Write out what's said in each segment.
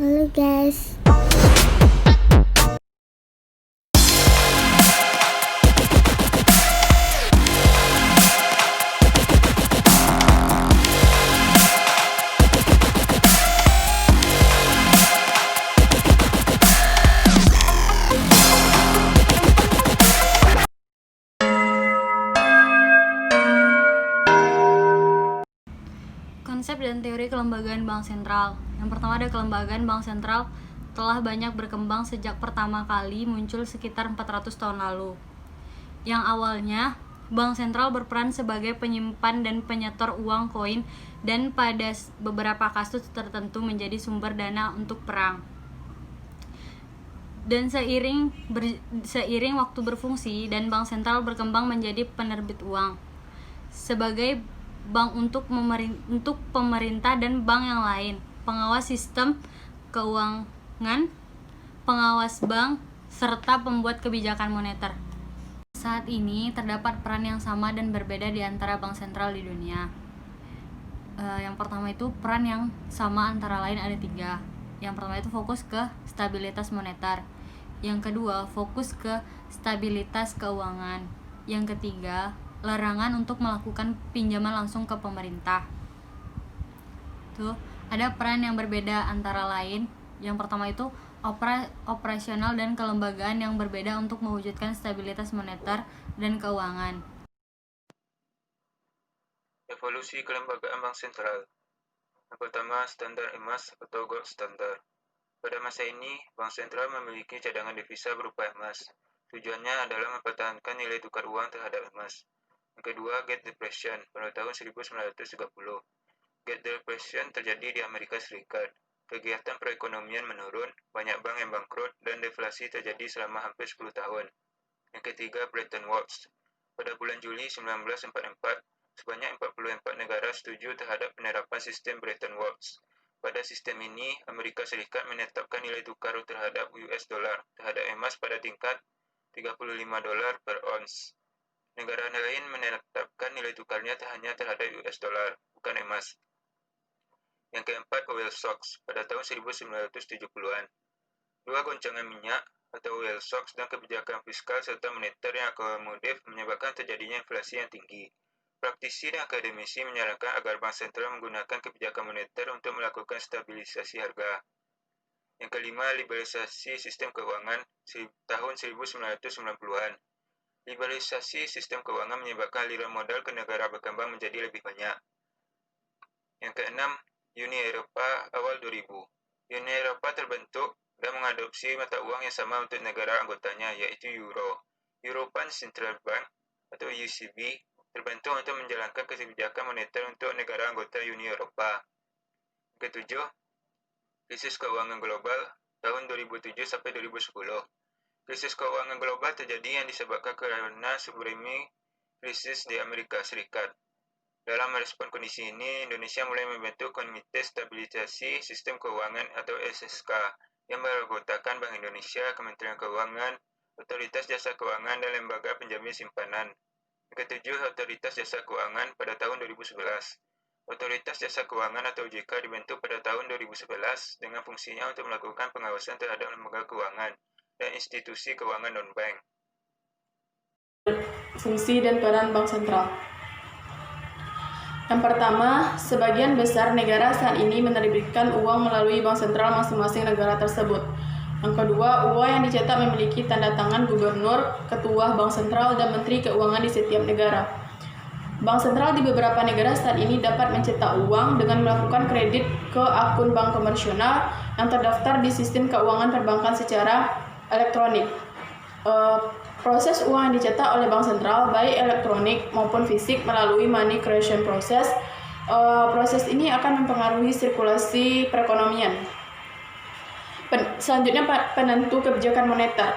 Halo guys. Konsep dan teori kelembagaan bank sentral. Yang pertama ada kelembagaan bank sentral telah banyak berkembang sejak pertama kali muncul sekitar 400 tahun lalu. Yang awalnya, bank sentral berperan sebagai penyimpan dan penyetor uang koin dan pada beberapa kasus tertentu menjadi sumber dana untuk perang. Dan seiring waktu berfungsi dan bank sentral berkembang menjadi penerbit uang sebagai bank untuk pemerintah dan bank yang lain, pengawas sistem keuangan, pengawas bank, serta pembuat kebijakan moneter. Saat ini terdapat peran yang sama dan berbeda di antara bank sentral di dunia. Yang pertama itu peran yang sama antara lain ada 3. Yang pertama itu fokus ke stabilitas moneter. Yang kedua fokus ke stabilitas keuangan. Yang ketiga larangan untuk melakukan pinjaman langsung ke pemerintah. Tuh, ada peran yang berbeda antara lain. Yang pertama itu operasional dan kelembagaan yang berbeda untuk mewujudkan stabilitas moneter dan keuangan. Evolusi kelembagaan bank sentral. Yang pertama, standar emas atau gold standard. Pada masa ini, bank sentral memiliki cadangan devisa berupa emas. Tujuannya adalah mempertahankan nilai tukar uang terhadap emas. Yang kedua, Great Depression pada tahun 1930. Great Depression terjadi di Amerika Serikat. Kegiatan perekonomian menurun, banyak bank yang bangkrut, dan deflasi terjadi selama hampir 10 tahun. Yang ketiga, Bretton Woods. Pada bulan Juli 1944, sebanyak 44 negara setuju terhadap penerapan sistem Bretton Woods. Pada sistem ini, Amerika Serikat menetapkan nilai tukar terhadap US dollar terhadap emas pada tingkat $35 per ons. Negara lain menetapkan nilai tukarnya hanya terhadap US dollar, bukan emas. Yang keempat, oil shocks pada tahun 1970-an. Dua goncangan minyak atau oil shocks dan kebijakan fiskal serta moneter yang akomodatif menyebabkan terjadinya inflasi yang tinggi. Praktisi dan akademisi menyarankan agar bank sentral menggunakan kebijakan moneter untuk melakukan stabilisasi harga. Yang kelima, liberalisasi sistem keuangan tahun 1990-an. Liberalisasi sistem keuangan menyebabkan aliran modal ke negara berkembang menjadi lebih banyak. Yang keenam, Uni Eropa awal 2000. Uni Eropa terbentuk dan mengadopsi mata uang yang sama untuk negara anggotanya, yaitu euro. European Central Bank atau ECB terbentuk untuk menjalankan kebijakan moneter untuk negara anggota Uni Eropa. Ketujuh, krisis keuangan global tahun 2007 sampai 2010. Krisis keuangan global terjadi yang disebabkan karena subprime krisis di Amerika Serikat. Dalam merespon kondisi ini, Indonesia mulai membentuk Komite Stabilisasi Sistem Keuangan atau SSK yang beranggotakan Bank Indonesia, Kementerian Keuangan, Otoritas Jasa Keuangan, dan Lembaga Penjamin Simpanan. Yang ketujuh, Otoritas Jasa Keuangan pada tahun 2011. Otoritas Jasa Keuangan atau OJK dibentuk pada tahun 2011 dengan fungsinya untuk melakukan pengawasan terhadap lembaga keuangan dan institusi keuangan non-bank. Fungsi dan peran bank sentral. Yang pertama, sebagian besar negara saat ini menerbitkan uang melalui bank sentral masing-masing negara tersebut. Yang kedua, uang yang dicetak memiliki tanda tangan gubernur, ketua bank sentral, dan menteri keuangan di setiap negara. Bank sentral di beberapa negara saat ini dapat mencetak uang dengan melakukan kredit ke akun bank komersial yang terdaftar di sistem keuangan perbankan secara elektronik. Proses uang yang dicetak oleh bank sentral baik elektronik maupun fisik melalui money creation process. Proses ini akan mempengaruhi sirkulasi perekonomian. Selanjutnya, penentu kebijakan moneter.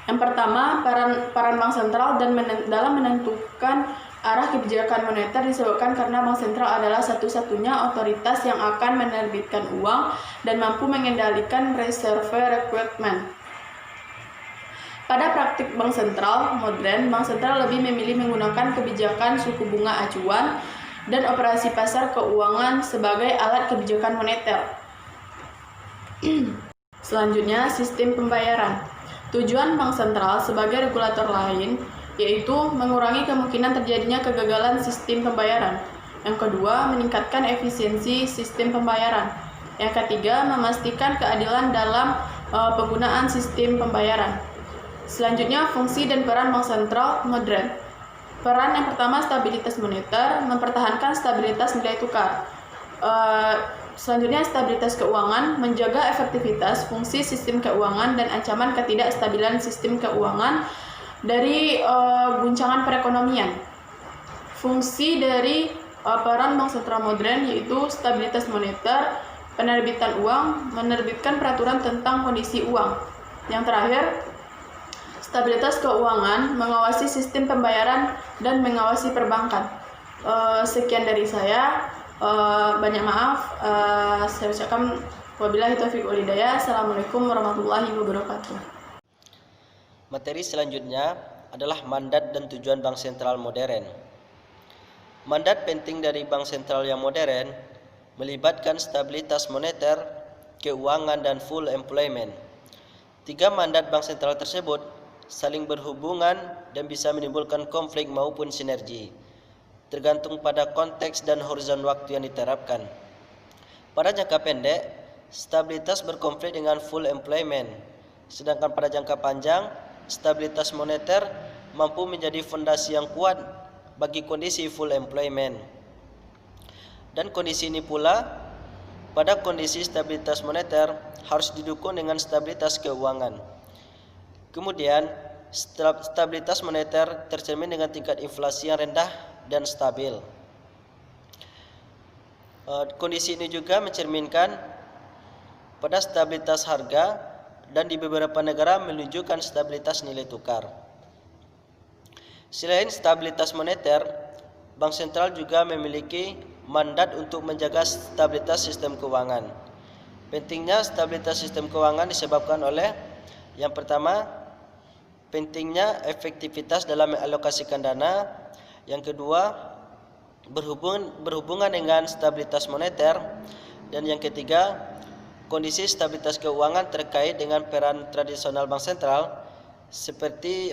Yang pertama, peran bank sentral dalam menentukan arah kebijakan moneter disebabkan karena bank sentral adalah satu-satunya otoritas yang akan menerbitkan uang dan mampu mengendalikan reserve requirement. Pada praktik bank sentral modern, bank sentral lebih memilih menggunakan kebijakan suku bunga acuan dan operasi pasar keuangan sebagai alat kebijakan moneter. Selanjutnya, sistem pembayaran. Tujuan bank sentral sebagai regulator lain yaitu mengurangi kemungkinan terjadinya kegagalan sistem pembayaran. Yang kedua, meningkatkan efisiensi sistem pembayaran. Yang ketiga, memastikan keadilan dalam penggunaan sistem pembayaran. Selanjutnya, fungsi dan peran bank sentral modern. Peran yang pertama, stabilitas moneter, mempertahankan stabilitas nilai tukar. Selanjutnya, stabilitas keuangan, menjaga efektivitas fungsi sistem keuangan dan ancaman ketidakstabilan sistem keuangan dari guncangan perekonomian. Fungsi dari peran bank sentral modern yaitu stabilitas moneter, penerbitan uang, menerbitkan peraturan tentang kondisi uang. Yang terakhir, stabilitas keuangan, mengawasi sistem pembayaran dan mengawasi perbankan. Sekian dari saya. Banyak maaf. Saya ucapkan wabillahi taufiq wal hidayah. Assalamualaikum warahmatullahi wabarakatuh. Materi selanjutnya adalah mandat dan tujuan bank sentral modern. Mandat penting dari bank sentral yang modern melibatkan stabilitas moneter, keuangan, dan full employment. Tiga mandat bank sentral tersebut saling berhubungan dan bisa menimbulkan konflik maupun sinergi, tergantung pada konteks dan horizon waktu yang diterapkan. Pada jangka pendek, stabilitas berkonflik dengan full employment, sedangkan pada jangka panjang, stabilitas moneter mampu menjadi fondasi yang kuat bagi kondisi full employment. Dan kondisi ini pula, pada kondisi stabilitas moneter harus didukung dengan stabilitas keuangan. Kemudian, stabilitas moneter tercermin dengan tingkat inflasi yang rendah dan stabil. Kondisi ini juga mencerminkan pada stabilitas harga dan di beberapa negara menunjukkan stabilitas nilai tukar. Selain stabilitas moneter, bank sentral juga memiliki mandat untuk menjaga stabilitas sistem keuangan. Pentingnya stabilitas sistem keuangan disebabkan oleh yang pertama, pentingnya efektivitas dalam mengalokasikan dana. Yang kedua, berhubungan dengan stabilitas moneter. Dan yang ketiga, kondisi stabilitas keuangan terkait dengan peran tradisional bank sentral seperti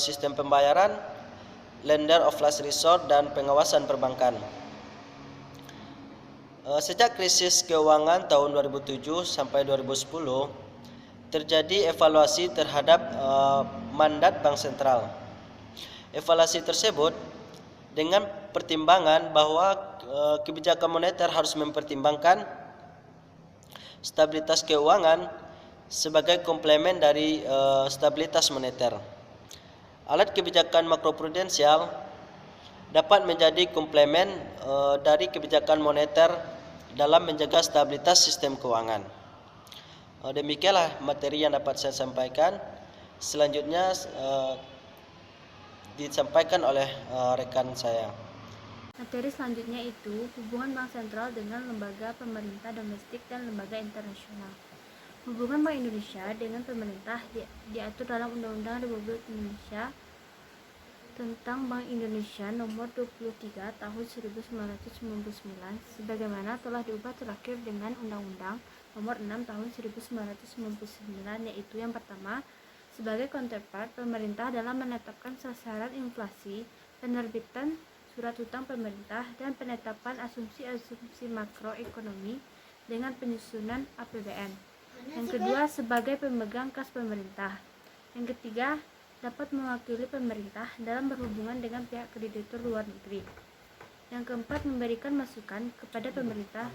sistem pembayaran, lender of last resort, dan pengawasan perbankan. Sejak krisis keuangan tahun 2007 sampai 2010, terjadi evaluasi terhadap mandat bank sentral. Evaluasi tersebut dengan pertimbangan bahwa kebijakan moneter harus mempertimbangkan stabilitas keuangan sebagai komplemen dari stabilitas moneter. Alat kebijakan makroprudensial dapat menjadi komplemen dari kebijakan moneter dalam menjaga stabilitas sistem keuangan. Demikianlah materi yang dapat saya sampaikan. Selanjutnya disampaikan oleh rekan saya. Materi selanjutnya itu hubungan bank sentral dengan lembaga pemerintah domestik dan lembaga internasional. Hubungan Bank Indonesia dengan pemerintah diatur dalam Undang-Undang Republik Indonesia tentang Bank Indonesia Nomor 23 Tahun 1999 sebagaimana telah diubah terakhir dengan Undang-Undang Nomor 6 Tahun 1999, yaitu yang pertama, sebagai counterpart pemerintah dalam menetapkan sasaran inflasi, penerbitan surat hutang pemerintah, dan penetapan asumsi-asumsi makroekonomi dengan penyusunan APBN. Yang kedua, sebagai pemegang kas pemerintah. Yang ketiga, dapat mewakili pemerintah dalam berhubungan dengan pihak kreditur luar negeri. Yang keempat, memberikan masukan kepada pemerintah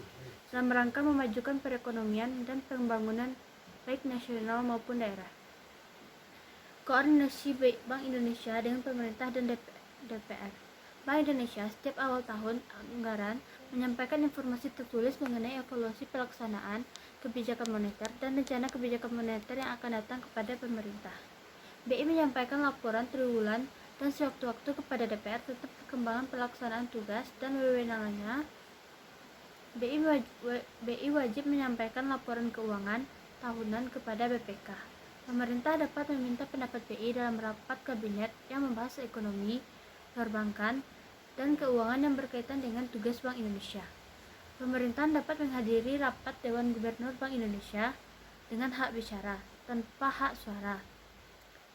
dalam rangka memajukan perekonomian dan pembangunan baik nasional maupun daerah. Koordinasi Bank Indonesia dengan pemerintah dan DPR. Bank Indonesia setiap awal tahun anggaran menyampaikan informasi tertulis mengenai evaluasi pelaksanaan kebijakan moneter dan rencana kebijakan moneter yang akan datang kepada pemerintah. BI menyampaikan laporan triwulan dan sewaktu-waktu kepada DPR tentang perkembangan pelaksanaan tugas dan wewenangnya. BI wajib menyampaikan laporan keuangan tahunan kepada BPK. Pemerintah dapat meminta pendapat BI dalam rapat kabinet yang membahas ekonomi, perbankan, dan keuangan yang berkaitan dengan tugas Bank Indonesia. Pemerintahan dapat menghadiri rapat Dewan Gubernur Bank Indonesia dengan hak bicara, tanpa hak suara.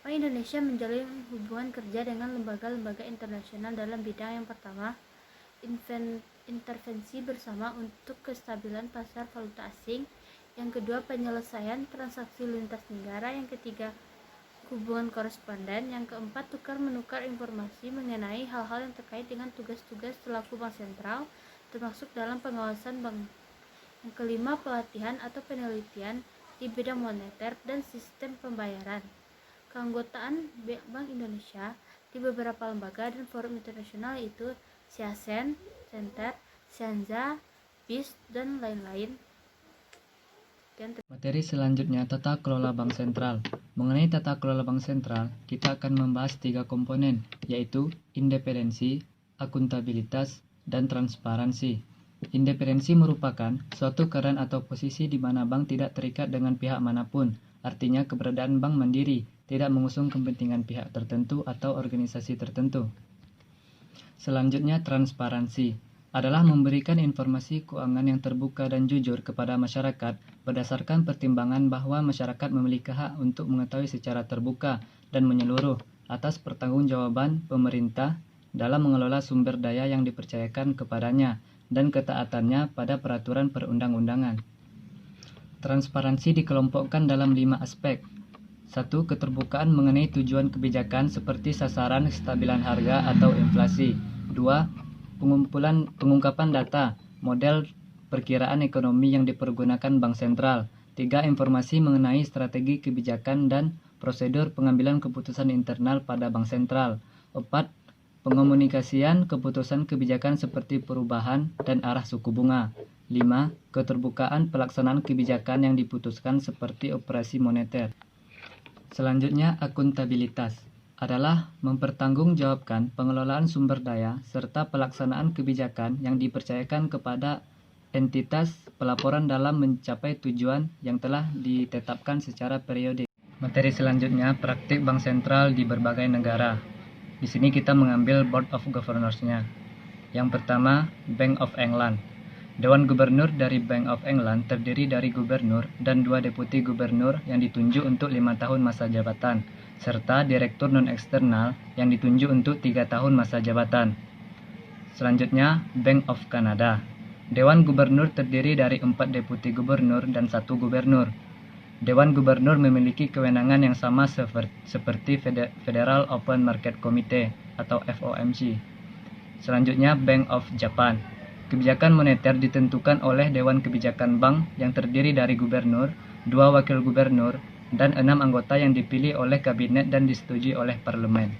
Bank Indonesia menjalin hubungan kerja dengan lembaga-lembaga internasional dalam bidang yang pertama, intervensi bersama untuk kestabilan pasar valuta asing, yang kedua, penyelesaian transaksi lintas negara, yang ketiga, hubungan koresponden, yang keempat, tukar-menukar informasi mengenai hal-hal yang terkait dengan tugas-tugas selaku bank sentral, termasuk dalam pengawasan bank. Yang kelima, pelatihan atau penelitian di bidang moneter dan sistem pembayaran. Keanggotaan Bank Indonesia di beberapa lembaga dan forum internasional yaitu Siasen, Center, Sianza, BIS, dan lain-lain. Materi selanjutnya tata kelola bank sentral. Mengenai tata kelola bank sentral, kita akan membahas 3 komponen, yaitu independensi, akuntabilitas, dan transparansi. Independensi merupakan suatu keadaan atau posisi di mana bank tidak terikat dengan pihak manapun, artinya keberadaan bank mandiri, tidak mengusung kepentingan pihak tertentu atau organisasi tertentu. Selanjutnya, transparansi adalah memberikan informasi keuangan yang terbuka dan jujur kepada masyarakat berdasarkan pertimbangan bahwa masyarakat memiliki hak untuk mengetahui secara terbuka dan menyeluruh atas pertanggungjawaban pemerintah dalam mengelola sumber daya yang dipercayakan kepadanya dan ketaatannya pada peraturan perundang-undangan. Transparansi dikelompokkan dalam 5 aspek. 1. Keterbukaan mengenai tujuan kebijakan seperti sasaran kestabilan harga atau inflasi. 2. Pengungkapan data, model perkiraan ekonomi yang dipergunakan bank sentral. 3. Informasi mengenai strategi kebijakan dan prosedur pengambilan keputusan internal pada bank sentral. 4. Pengomunikasian keputusan kebijakan seperti perubahan dan arah suku bunga. 5. Keterbukaan pelaksanaan kebijakan yang diputuskan seperti operasi moneter. Selanjutnya, akuntabilitas adalah mempertanggungjawabkan pengelolaan sumber daya serta pelaksanaan kebijakan yang dipercayakan kepada entitas pelaporan dalam mencapai tujuan yang telah ditetapkan secara periodik. Materi selanjutnya, praktik bank sentral di berbagai negara. Di sini kita mengambil Board of Governors-nya. Yang pertama, Bank of England. Dewan Gubernur dari Bank of England terdiri dari gubernur dan 2 deputi gubernur yang ditunjuk untuk 5 tahun masa jabatan, serta direktur non-eksternal yang ditunjuk untuk 3 tahun masa jabatan. Selanjutnya, Bank of Canada. Dewan Gubernur terdiri dari 4 deputi gubernur dan 1 gubernur. Dewan Gubernur memiliki kewenangan yang sama seperti Federal Open Market Committee atau FOMC. Selanjutnya, Bank of Japan. Kebijakan moneter ditentukan oleh Dewan Kebijakan Bank yang terdiri dari gubernur, 2 wakil gubernur, dan 6 anggota yang dipilih oleh kabinet dan disetujui oleh parlemen.